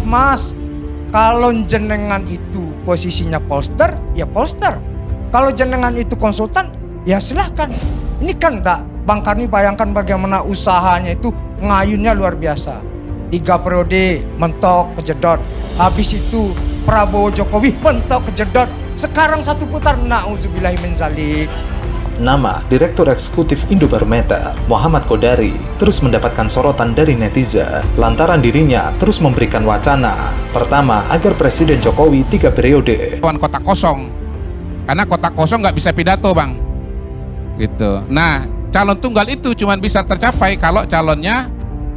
Mas, kalau jenengan itu posisinya poster, ya poster. Kalau jenengan itu konsultan, ya silahkan. Ini kan enggak, Bang Karni bayangkan bagaimana usahanya itu ngayunnya luar biasa. 3 periode mentok kejedot. Habis itu Prabowo Jokowi mentok kejedot. Sekarang 1 putar, na'udzubillahi min zalik. Nama Direktur Eksekutif Indobarometer, Muhammad Kodari, terus mendapatkan sorotan dari netizen lantaran dirinya terus memberikan wacana. Pertama, agar Presiden Jokowi 3 periode. Kota kosong, karena kota kosong nggak bisa pidato, Bang. Gitu. Nah, calon tunggal itu cuma bisa tercapai kalau calonnya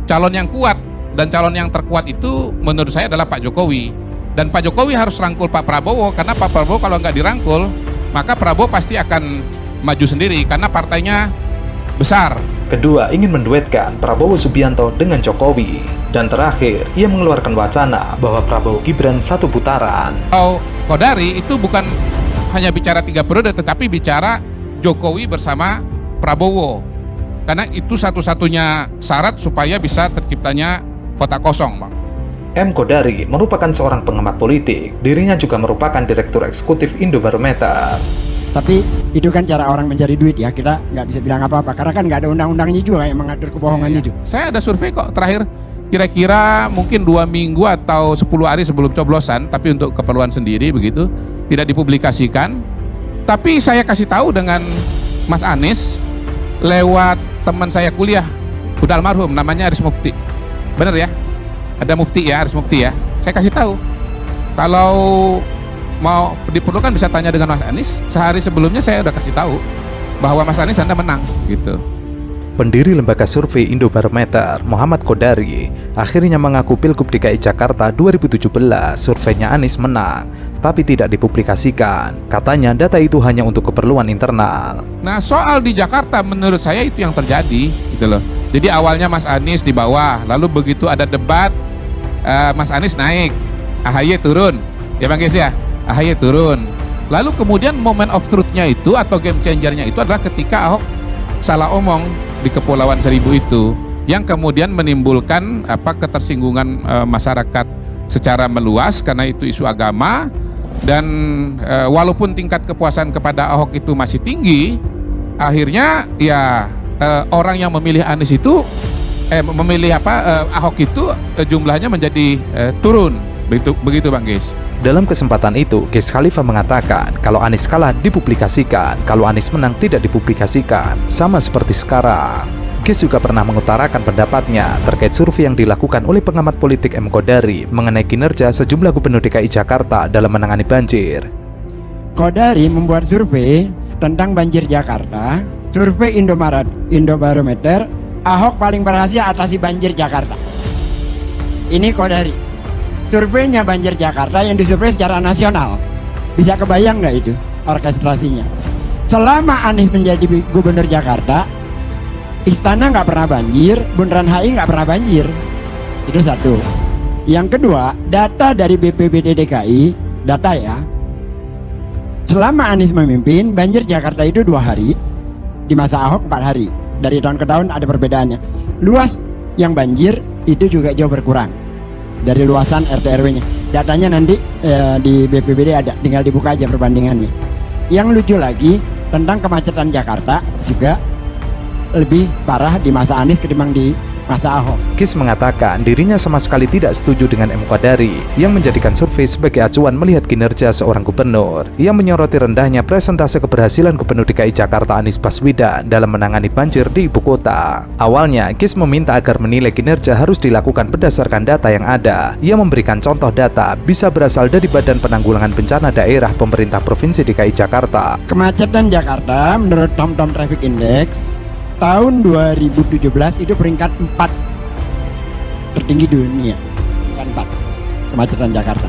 calon yang kuat, dan calon yang terkuat itu menurut saya adalah Pak Jokowi. Dan Pak Jokowi harus rangkul Pak Prabowo, karena Pak Prabowo kalau nggak dirangkul, maka Prabowo pasti akan maju sendiri karena partainya besar. Kedua, ingin menduetkan Prabowo Subianto dengan Jokowi. Dan terakhir, ia mengeluarkan wacana bahwa Prabowo Gibran 1 putaran. Kalau Kodari itu bukan hanya bicara 3 periode, tetapi bicara Jokowi bersama Prabowo. Karena itu satu-satunya syarat supaya bisa terciptanya kota kosong, Bang. M. Kodari merupakan seorang pengamat politik. Dirinya juga merupakan Direktur Eksekutif Indobarometer. Tapi itu kan cara orang mencari duit ya, kita nggak bisa bilang apa-apa karena kan nggak ada undang-undangnya juga yang mengatur kebohongan itu. Saya ada survei kok terakhir, kira-kira mungkin 2 minggu atau 10 hari sebelum coblosan, tapi untuk keperluan sendiri begitu, tidak dipublikasikan. Tapi saya kasih tahu dengan Mas Anies lewat teman saya kuliah, udah almarhum, namanya Aris Mufti. Bener ya? Ada Mufti ya, Aris Mufti ya. Saya kasih tahu, kalau mau diperlukan bisa tanya dengan Mas Anies. Sehari sebelumnya saya udah kasih tahu bahwa Mas Anies Anda menang gitu. Pendiri lembaga survei Indobarometer, Muhammad Kodari, akhirnya mengaku Pilgub DKI Jakarta 2017 surveinya Anies menang, tapi tidak dipublikasikan. Katanya data itu hanya untuk keperluan internal. Nah, soal di Jakarta menurut saya itu yang terjadi gitu loh. Jadi awalnya Mas Anies di bawah, lalu begitu ada debat, Mas Anies naik, AHY turun, ya Bang Gis ya. AHY turun. Lalu kemudian moment of truth-nya itu atau game changer-nya itu adalah ketika Ahok salah omong di Kepulauan Seribu itu, yang kemudian menimbulkan ketersinggungan masyarakat secara meluas karena itu isu agama. Dan walaupun tingkat kepuasan kepada Ahok itu masih tinggi, akhirnya ya orang yang memilih Anies itu Ahok itu jumlahnya menjadi turun. Begitu Bang Gis. Dalam kesempatan itu, Gis Khalifa mengatakan kalau Anies kalah dipublikasikan, kalau Anies menang tidak dipublikasikan, sama seperti sekarang. Gis juga pernah mengutarakan pendapatnya terkait survei yang dilakukan oleh pengamat politik M. Kodari mengenai kinerja sejumlah gubernur DKI Jakarta dalam menangani banjir. Kodari membuat survei tentang banjir Jakarta, survei Indobarometer, Ahok paling berhasil atasi banjir Jakarta. Ini Kodari. Surveinya banjir Jakarta yang disurvei secara nasional. Bisa kebayang nggak itu orkestrasinya? Selama Anies menjadi gubernur Jakarta, Istana nggak pernah banjir, Bundaran HI nggak pernah banjir. Itu satu. Yang kedua, data dari BPBD DKI, data ya. Selama Anies memimpin, banjir Jakarta itu 2 hari, di masa Ahok 4 hari. Dari tahun ke tahun ada perbedaannya. Luas yang banjir itu juga jauh berkurang dari luasan RT RW-nya. Datanya nanti di BPBD ada, tinggal dibuka aja perbandingannya. Yang lucu lagi tentang kemacetan Jakarta juga lebih parah di masa Anies ketimbang di masa Ahok. Gis mengatakan dirinya sama sekali tidak setuju dengan M. Kodari yang menjadikan survei sebagai acuan melihat kinerja seorang gubernur. Ia menyoroti rendahnya presentase keberhasilan Gubernur DKI Jakarta Anies Baswedan dalam menangani banjir di ibu kota. Awalnya, Gis meminta agar menilai kinerja harus dilakukan berdasarkan data yang ada. Ia memberikan contoh data bisa berasal dari Badan Penanggulangan Bencana Daerah Pemerintah Provinsi DKI Jakarta. Kemacetan Jakarta menurut TomTom Traffic Index tahun 2017 itu peringkat 4 tertinggi dunia. Peringkat 4 kemacetan Jakarta.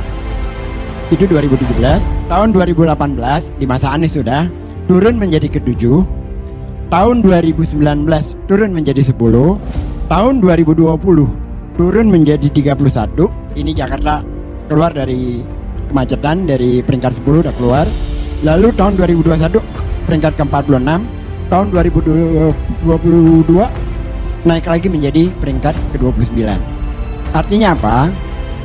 Itu 2017. Tahun 2018 di masa Anies sudah turun menjadi ke-7. Tahun 2019 turun menjadi 10. Tahun 2020 turun menjadi 31. Ini Jakarta keluar dari kemacetan, dari peringkat 10 udah keluar. Lalu tahun 2021 peringkat ke-46. Tahun 2022 naik lagi menjadi peringkat ke-29. Artinya apa?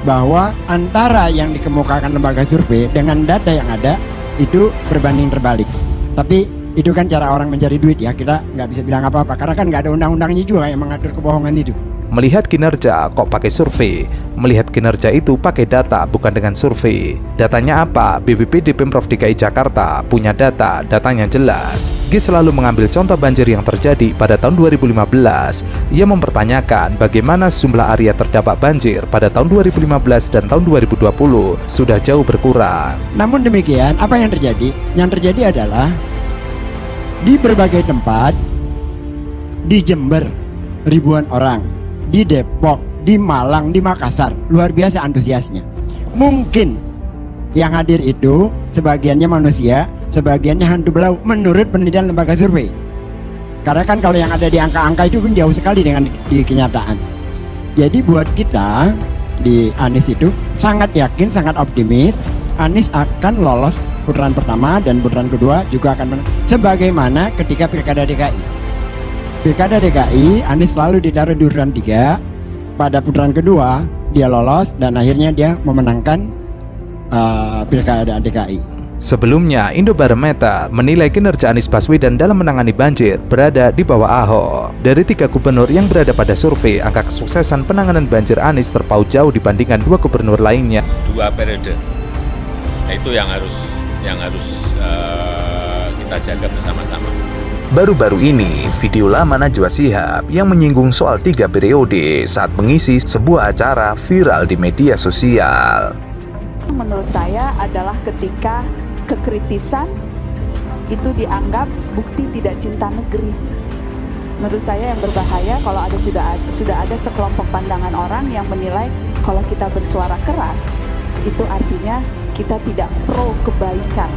bahwa antara yang dikemukakan lembaga survei dengan data yang ada itu berbanding terbalik. Tapi itu kan cara orang mencari duit ya, kita nggak bisa bilang apa-apa karena kan nggak ada undang-undangnya juga yang mengatur kebohongan itu. Melihat kinerja kok pakai survei? Melihat kinerja itu pakai data, bukan dengan survei. Datanya apa? BPBD Pemprov DKI Jakarta punya data, datanya jelas. G selalu mengambil contoh banjir yang terjadi pada tahun 2015. Ia mempertanyakan bagaimana sejumlah area terdampak banjir pada tahun 2015 dan tahun 2020 sudah jauh berkurang. Namun demikian, apa yang terjadi? Yang terjadi adalah di berbagai tempat, di Jember ribuan orang, di Depok, di Malang, di Makassar, luar biasa antusiasnya. Mungkin yang hadir itu sebagiannya manusia, sebagiannya hantu belau menurut penelitian lembaga survei. Karena kan kalau yang ada di angka-angka itu kan jauh sekali dengan di kenyataan. Jadi buat kita di Anies itu sangat yakin, sangat optimis Anies akan lolos putaran pertama dan putaran kedua juga akan menang. Sebagaimana ketika Pilkada DKI. Pilkada DKI, Anies selalu ditaruh di urutan 3. Pada putaran kedua, dia lolos dan akhirnya dia memenangkan Pilkada DKI. Sebelumnya, Indobarometer menilai kinerja Anies Baswedan dalam menangani banjir berada di bawah Ahok. Dari 3 gubernur yang berada pada survei, angka kesuksesan penanganan banjir Anies terpaut jauh dibandingkan 2 gubernur lainnya. 2 periode. Nah, itu yang harus kita jaga bersama-sama. Baru-baru ini, video lama Najwa Shihab yang menyinggung soal 3 periode saat mengisi sebuah acara viral di media sosial. Menurut saya adalah ketika kekritisan itu dianggap bukti tidak cinta negeri. Menurut saya yang berbahaya kalau sudah ada sekelompok pandangan orang yang menilai kalau kita bersuara keras itu artinya kita tidak pro kebaikan.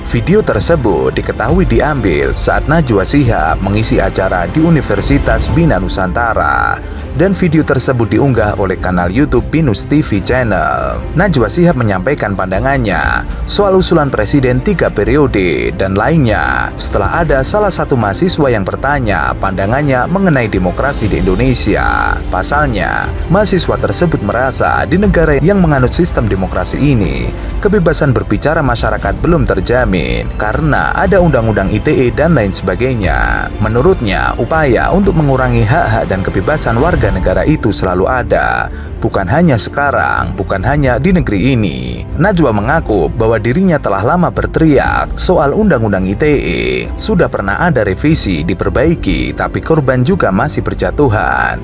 Video tersebut diketahui diambil saat Najwa Shihab mengisi acara di Universitas Bina Nusantara dan video tersebut diunggah oleh kanal YouTube Binus TV Channel. Najwa Shihab menyampaikan pandangannya soal usulan presiden 3 periode dan lainnya setelah ada salah satu mahasiswa yang bertanya pandangannya mengenai demokrasi di Indonesia. Pasalnya, mahasiswa tersebut merasa di negara yang menganut sistem demokrasi ini, kebebasan berbicara masyarakat belum terjamin karena ada undang-undang ITE dan lain sebagainya. Menurutnya, upaya untuk mengurangi hak-hak dan kebebasan warga negara itu selalu ada, bukan hanya sekarang, bukan hanya di negeri ini. Najwa mengaku bahwa dirinya telah lama berteriak soal undang-undang ITE. Sudah pernah ada revisi, diperbaiki, tapi korban juga masih berjatuhan.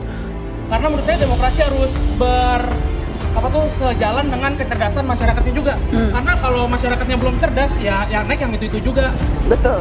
Karena menurut saya demokrasi harus sejalan dengan kecerdasan masyarakatnya juga. Karena kalau masyarakatnya belum cerdas ya yang naik yang itu juga. Betul.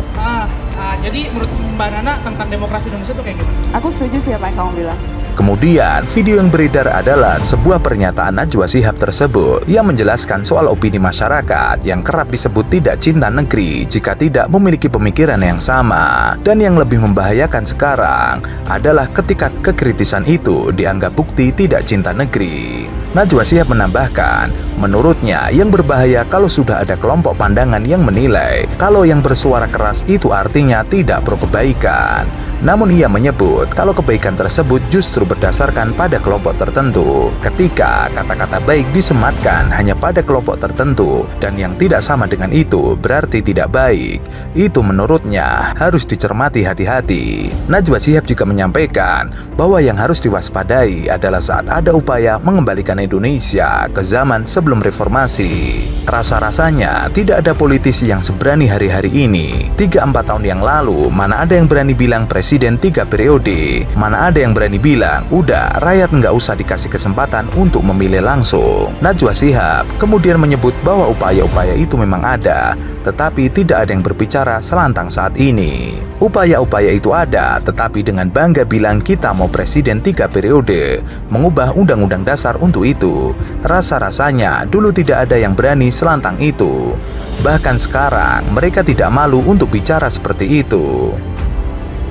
Jadi menurut Mbak Nana tentang demokrasi Indonesia itu kayak gimana? Aku setuju sih apa yang kamu bilang. Kemudian, video yang beredar adalah sebuah pernyataan Najwa Shihab tersebut yang menjelaskan soal opini masyarakat yang kerap disebut tidak cinta negeri jika tidak memiliki pemikiran yang sama. Dan yang lebih membahayakan sekarang adalah ketika kekritisan itu dianggap bukti tidak cinta negeri. Najwa Shihab menambahkan, menurutnya yang berbahaya kalau sudah ada kelompok pandangan yang menilai kalau yang bersuara keras itu artinya tidak pro kebaikan. Namun ia menyebut kalau kebaikan tersebut justru berdasarkan pada kelompok tertentu. Ketika kata-kata baik disematkan hanya pada kelompok tertentu dan yang tidak sama dengan itu berarti tidak baik. Itu menurutnya harus dicermati hati-hati. Najwa Shihab juga menyampaikan bahwa yang harus diwaspadai adalah saat ada upaya mengembalikan Indonesia ke zaman sebelum reformasi. Rasa-rasanya tidak ada politisi yang seberani hari-hari ini. 3-4 tahun yang lalu mana ada yang berani bilang presiden 3 periode, mana ada yang berani bilang udah rakyat nggak usah dikasih kesempatan untuk memilih langsung. Najwa Shihab kemudian menyebut bahwa upaya-upaya itu memang ada, tetapi tidak ada yang berbicara selantang saat ini. Upaya-upaya itu ada, tetapi dengan bangga bilang kita mau presiden 3 periode, mengubah undang-undang dasar untuk itu. Rasa-rasanya dulu tidak ada yang berani selantang itu. Bahkan sekarang mereka tidak malu untuk bicara seperti itu.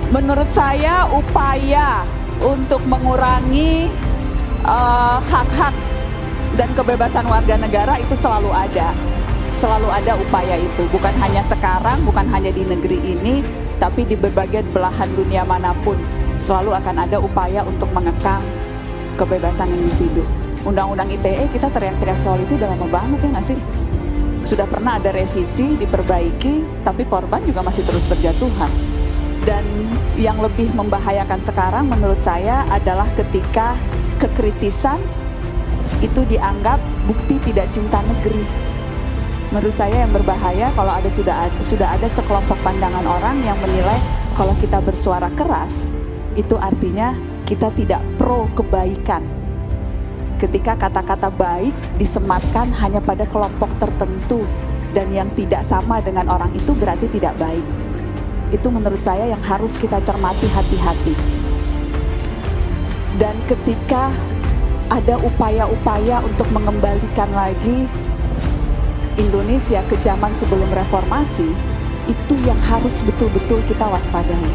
Menurut saya upaya untuk mengurangi hak-hak dan kebebasan warga negara itu selalu ada. Selalu ada upaya itu, bukan hanya sekarang, bukan hanya di negeri ini, tapi di berbagai belahan dunia manapun selalu akan ada upaya untuk mengekang kebebasan individu. Undang-undang ITE kita teriak-teriak soal itu udah lama banget ya nggak sih? Sudah pernah ada revisi, diperbaiki, tapi korban juga masih terus berjatuhan. Dan yang lebih membahayakan sekarang menurut saya adalah ketika kekritisan itu dianggap bukti tidak cinta negeri. Menurut saya yang berbahaya kalau sudah ada sekelompok pandangan orang yang menilai kalau kita bersuara keras itu artinya kita tidak pro kebaikan. Ketika kata-kata baik disematkan hanya pada kelompok tertentu dan yang tidak sama dengan orang itu berarti tidak baik. Itu menurut saya yang harus kita cermati hati-hati. Dan ketika ada upaya-upaya untuk mengembalikan lagi Indonesia ke zaman sebelum reformasi, itu yang harus betul-betul kita waspadai.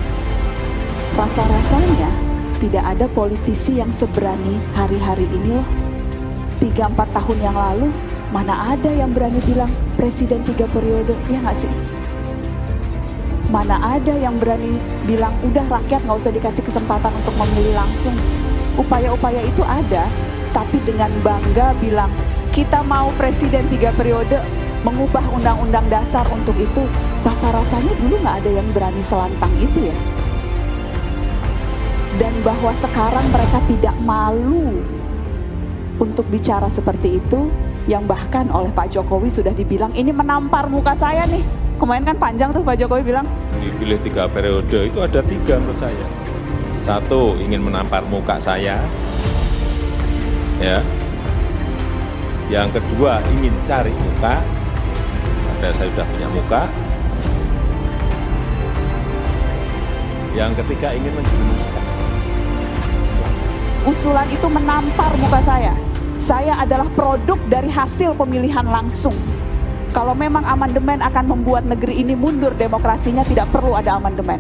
Rasa-rasanya tidak ada politisi yang seberani hari-hari ini loh. 3-4 tahun yang lalu, mana ada yang berani bilang presiden 3 periode, ya nggak sih? Mana ada yang berani bilang udah rakyat nggak usah dikasih kesempatan untuk memilih langsung. Upaya-upaya itu ada, tapi dengan bangga bilang kita mau presiden 3 periode, mengubah undang-undang dasar untuk itu. Rasa-rasanya dulu nggak ada yang berani selantang itu ya. Dan bahwa sekarang mereka tidak malu untuk bicara seperti itu, yang bahkan oleh Pak Jokowi sudah dibilang ini menampar muka saya nih. Kemarin kan panjang tuh Pak Jokowi bilang Dipilih 3 periode itu ada 3 menurut saya. 1, ingin menampar muka saya, ya. Yang kedua, ingin cari muka, padahal saya sudah punya muka. Yang ketiga, ingin menjerumuskan. usulan itu menampar muka saya. Saya adalah produk dari hasil pemilihan langsung. Kalau memang amandemen akan membuat negeri ini mundur demokrasinya, tidak perlu ada amandemen.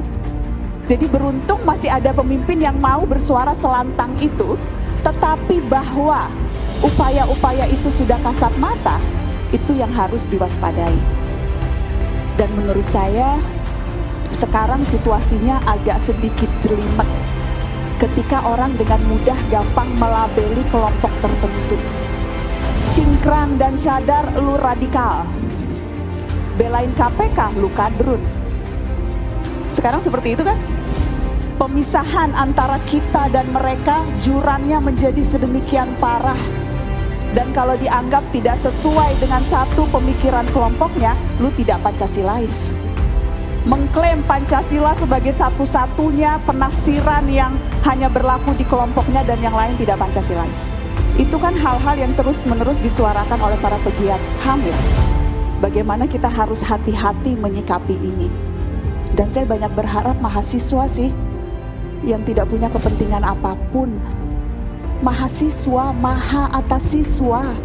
Jadi beruntung masih ada pemimpin yang mau bersuara selantang itu, tetapi bahwa upaya-upaya itu sudah kasat mata, itu yang harus diwaspadai. Dan menurut saya, sekarang situasinya agak sedikit jelimet ketika orang dengan mudah gampang melabeli kelompok tertentu. Cingkrang dan cadar, lu radikal. Belain KPK, lu kadrun. Sekarang seperti itu kan? Pemisahan antara kita dan mereka, jurannya menjadi sedemikian parah. Dan kalau dianggap tidak sesuai dengan satu pemikiran kelompoknya, lu tidak Pancasilais. Mengklaim Pancasila sebagai satu-satunya penafsiran yang hanya berlaku di kelompoknya dan yang lain tidak Pancasilais. Itu kan hal-hal yang terus-menerus disuarakan oleh para pegiat HAM ya. Bagaimana kita harus hati-hati menyikapi ini. Dan saya banyak berharap mahasiswa sih yang tidak punya kepentingan apapun. Mahasiswa maha atas siswa.